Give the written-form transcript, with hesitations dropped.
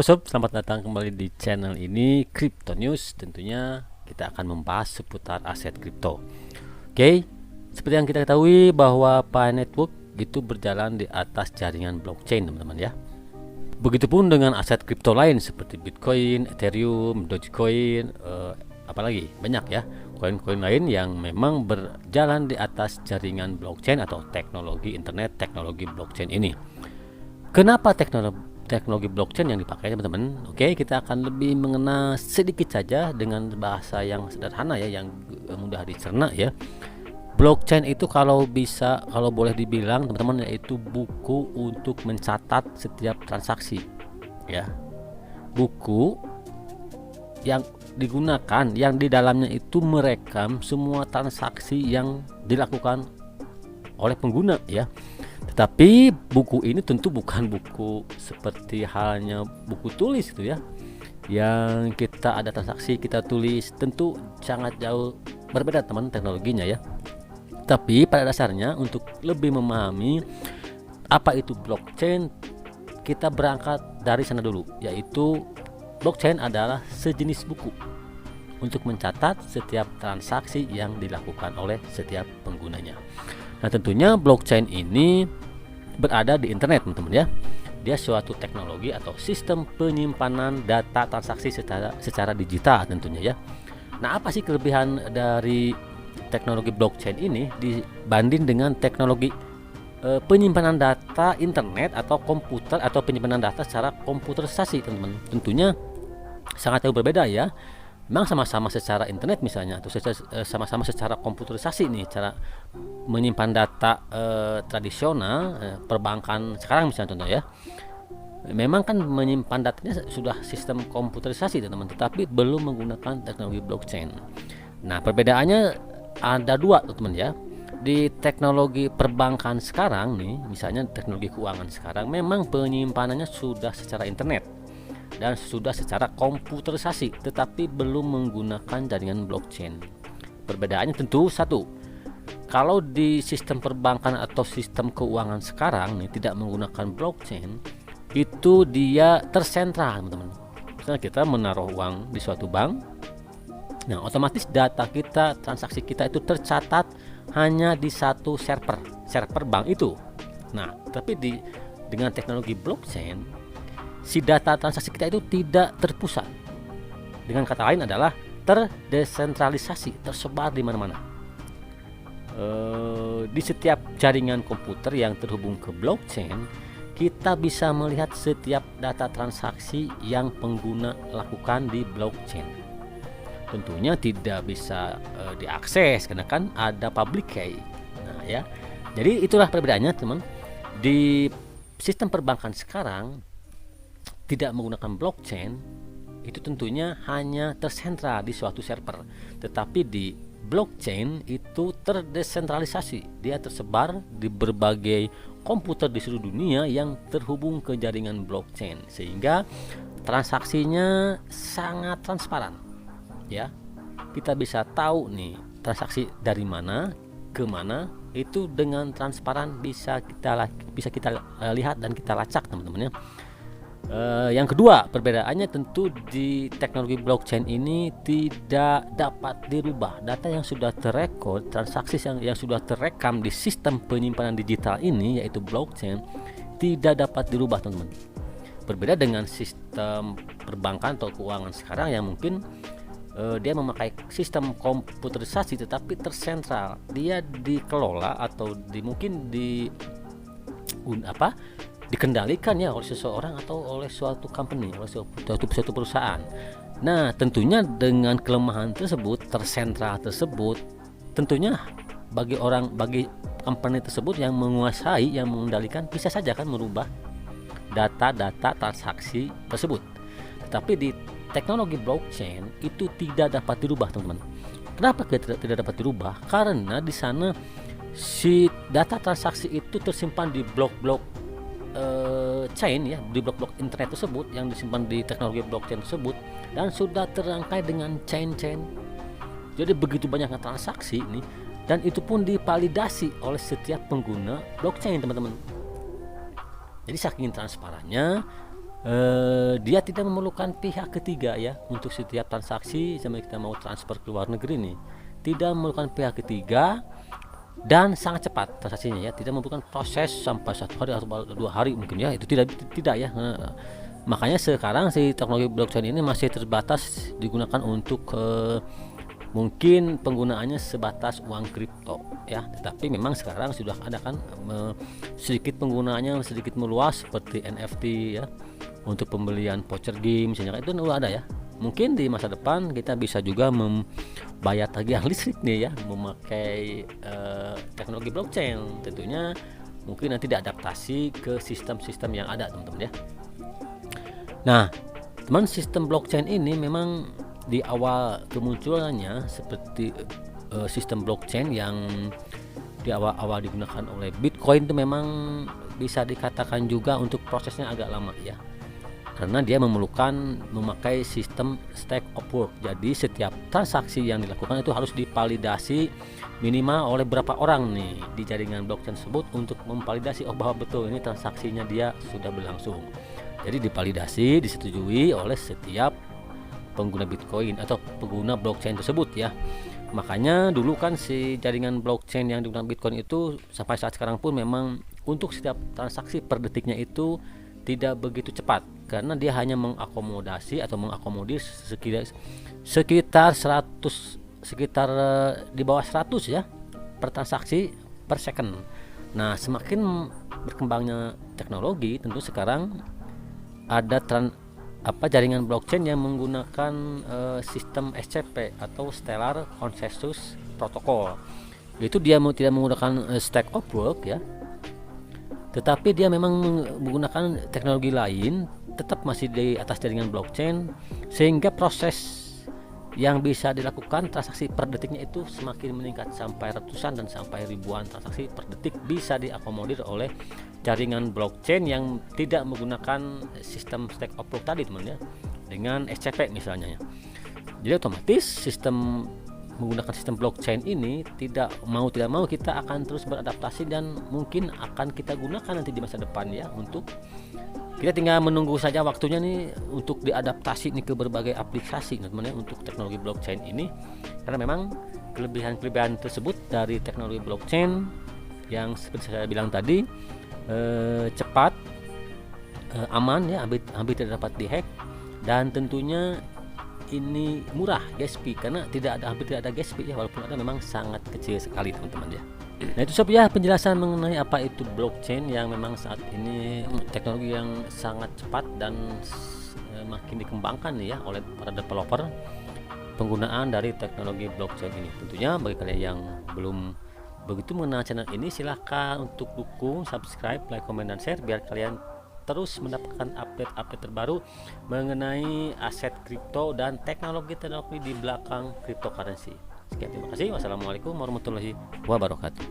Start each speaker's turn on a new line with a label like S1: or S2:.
S1: sob, selamat datang kembali di channel ini Crypto News. Tentunya kita akan membahas seputar aset kripto. Oke, seperti yang kita ketahui bahwa Pi Network itu berjalan di atas jaringan blockchain, teman-teman ya. Begitupun dengan aset kripto lain seperti Bitcoin, Ethereum, Dogecoin, apalagi banyak ya koin-koin lain yang memang berjalan di atas jaringan blockchain atau teknologi internet, teknologi blockchain ini. Kenapa teknologi blockchain yang dipakai, teman-teman? Oke, kita akan lebih mengenal sedikit saja dengan bahasa yang sederhana ya, yang mudah dicerna ya. Blockchain itu kalau boleh dibilang, teman-teman, yaitu buku untuk mencatat setiap transaksi ya. Buku yang digunakan, yang di dalamnya itu merekam semua transaksi yang dilakukan oleh pengguna ya. Tetapi buku ini tentu bukan buku seperti halnya buku tulis itu ya, yang kita ada transaksi kita tulis, tentu sangat jauh berbeda teman teknologinya ya. Tapi pada dasarnya untuk lebih memahami apa itu blockchain, kita berangkat dari sana dulu, yaitu blockchain adalah sejenis buku untuk mencatat setiap transaksi yang dilakukan oleh setiap penggunanya. Nah, tentunya blockchain ini berada di internet, teman-teman ya. Dia suatu teknologi atau sistem penyimpanan data transaksi secara digital tentunya ya. Nah, apa sih kelebihan dari teknologi blockchain ini dibanding dengan teknologi penyimpanan data internet atau komputer atau penyimpanan data secara komputerisasi, teman-teman? Tentunya sangat jauh berbeda ya. Memang sama-sama secara internet misalnya, atau sama-sama secara komputerisasi nih, cara menyimpan data tradisional perbankan sekarang misalnya contoh ya. Memang kan menyimpan datanya sudah sistem komputerisasi teman-teman, tetapi belum menggunakan teknologi blockchain. Nah, perbedaannya ada dua teman-teman ya. Di teknologi perbankan sekarang nih, misalnya teknologi keuangan sekarang, memang penyimpanannya sudah secara internet dan sudah secara komputerisasi, tetapi belum menggunakan jaringan blockchain. Perbedaannya tentu satu, kalau di sistem perbankan atau sistem keuangan sekarang nih tidak menggunakan blockchain, itu dia tersentral, teman-teman. Misalnya kita menaruh uang di suatu bank, nah otomatis data kita, transaksi kita itu tercatat hanya di satu server bank itu. Nah, tapi dengan teknologi blockchain, si data transaksi kita itu tidak terpusat. Dengan kata lain adalah terdesentralisasi, tersebar di mana-mana. Di setiap jaringan komputer yang terhubung ke blockchain, kita bisa melihat setiap data transaksi yang pengguna lakukan di blockchain. Tentunya tidak bisa diakses karena kan ada public key. Nah, ya. Jadi itulah perbedaannya, teman. Di sistem perbankan sekarang tidak menggunakan blockchain, itu tentunya hanya tersentral di suatu server. Tetapi di blockchain itu terdesentralisasi, dia tersebar di berbagai komputer di seluruh dunia yang terhubung ke jaringan blockchain, sehingga transaksinya sangat transparan ya. Kita bisa tahu nih transaksi dari mana ke mana, itu dengan transparan bisa kita lihat dan kita lacak, teman-teman ya. Yang kedua, perbedaannya tentu di teknologi blockchain ini tidak dapat dirubah. Data yang sudah terrekod, transaksi yang sudah terekam di sistem penyimpanan digital ini, yaitu blockchain, tidak dapat dirubah, teman-teman. Berbeda dengan sistem perbankan atau keuangan sekarang yang mungkin dia memakai sistem komputerisasi tetapi tersentral. Dia dikelola atau dikendalikan ya oleh seseorang atau oleh suatu company, oleh suatu perusahaan. Nah, tentunya dengan kelemahan tersebut, tersentral tersebut, tentunya bagi company tersebut yang menguasai, yang mengendalikan, bisa saja kan merubah data-data transaksi tersebut. Tetapi di teknologi blockchain itu tidak dapat dirubah, teman-teman. Kenapa tidak dapat dirubah? Karena di sana si data transaksi itu tersimpan di blok-blok chain ya, di blok-blok internet tersebut yang disimpan di teknologi blockchain tersebut, dan sudah terangkai dengan chain-chain. Jadi begitu banyaknya transaksi ini, dan itu pun divalidasi oleh setiap pengguna blockchain, teman-teman. Jadi saking transparannya, dia tidak memerlukan pihak ketiga ya untuk setiap transaksi. Sama kita mau transfer ke luar negeri nih, tidak memerlukan pihak ketiga dan sangat cepat transaksinya ya, tidak memerlukan proses sampai 1 hari atau 2 hari mungkin ya, itu tidak ya. Makanya sekarang si teknologi blockchain ini masih terbatas digunakan untuk mungkin penggunaannya sebatas uang kripto ya, tetapi memang sekarang sudah ada kan sedikit penggunaannya sedikit meluas seperti NFT ya, untuk pembelian voucher game misalnya, itu udah ada ya. Mungkin di masa depan kita bisa juga membayar tagihan listrik nih ya memakai teknologi blockchain. Tentunya mungkin nanti diadaptasi ke sistem-sistem yang ada teman-teman ya. Nah teman, sistem blockchain ini memang di awal kemunculannya seperti sistem blockchain yang di awal-awal digunakan oleh Bitcoin itu memang bisa dikatakan juga untuk prosesnya agak lama ya, karena dia memerlukan memakai sistem stack of work. Jadi setiap transaksi yang dilakukan itu harus divalidasi minimal oleh berapa orang nih di jaringan blockchain tersebut untuk memvalidasi bahwa betul ini transaksinya dia sudah berlangsung. Jadi divalidasi, disetujui oleh setiap pengguna Bitcoin atau pengguna blockchain tersebut ya. Makanya dulu kan si jaringan blockchain yang digunakan Bitcoin itu sampai saat sekarang pun memang untuk setiap transaksi per detiknya itu tidak begitu cepat, karena dia hanya mengakomodasi atau mengakomodir sekitar 100, sekitar di bawah 100 ya per transaksi per second. Nah semakin berkembangnya teknologi, tentu sekarang ada jaringan blockchain yang menggunakan sistem SCP atau Stellar Consensus Protocol. Itu dia tidak menggunakan stack of work ya, tetapi dia memang menggunakan teknologi lain, tetap masih di atas jaringan blockchain, sehingga proses yang bisa dilakukan transaksi per detiknya itu semakin meningkat sampai ratusan dan sampai ribuan transaksi per detik bisa diakomodir oleh jaringan blockchain yang tidak menggunakan sistem stack of work tadi teman ya, dengan SCP misalnya ya. Jadi otomatis sistem menggunakan sistem blockchain ini tidak mau kita akan terus beradaptasi dan mungkin akan kita gunakan nanti di masa depan ya. Untuk kita tinggal menunggu saja waktunya nih untuk diadaptasi nih ke berbagai aplikasi teman-teman ya untuk teknologi blockchain ini, karena memang kelebihan tersebut dari teknologi blockchain yang seperti saya bilang tadi, cepat, aman ya, hampir tidak dapat dihack, dan tentunya ini murah gas fee, karena hampir tidak ada gas fee ya, walaupun ada memang sangat kecil sekali teman-teman ya. Nah itu sob ya penjelasan mengenai apa itu blockchain yang memang saat ini teknologi yang sangat cepat dan makin dikembangkan nih ya oleh para developer penggunaan dari teknologi blockchain ini. Tentunya bagi kalian yang belum begitu mengenal channel ini, silahkan untuk dukung, subscribe, like, comment, dan share biar kalian terus mendapatkan update-update terbaru mengenai aset kripto dan teknologi di belakang cryptocurrency. Sekian, terima kasih. Wassalamualaikum warahmatullahi wabarakatuh.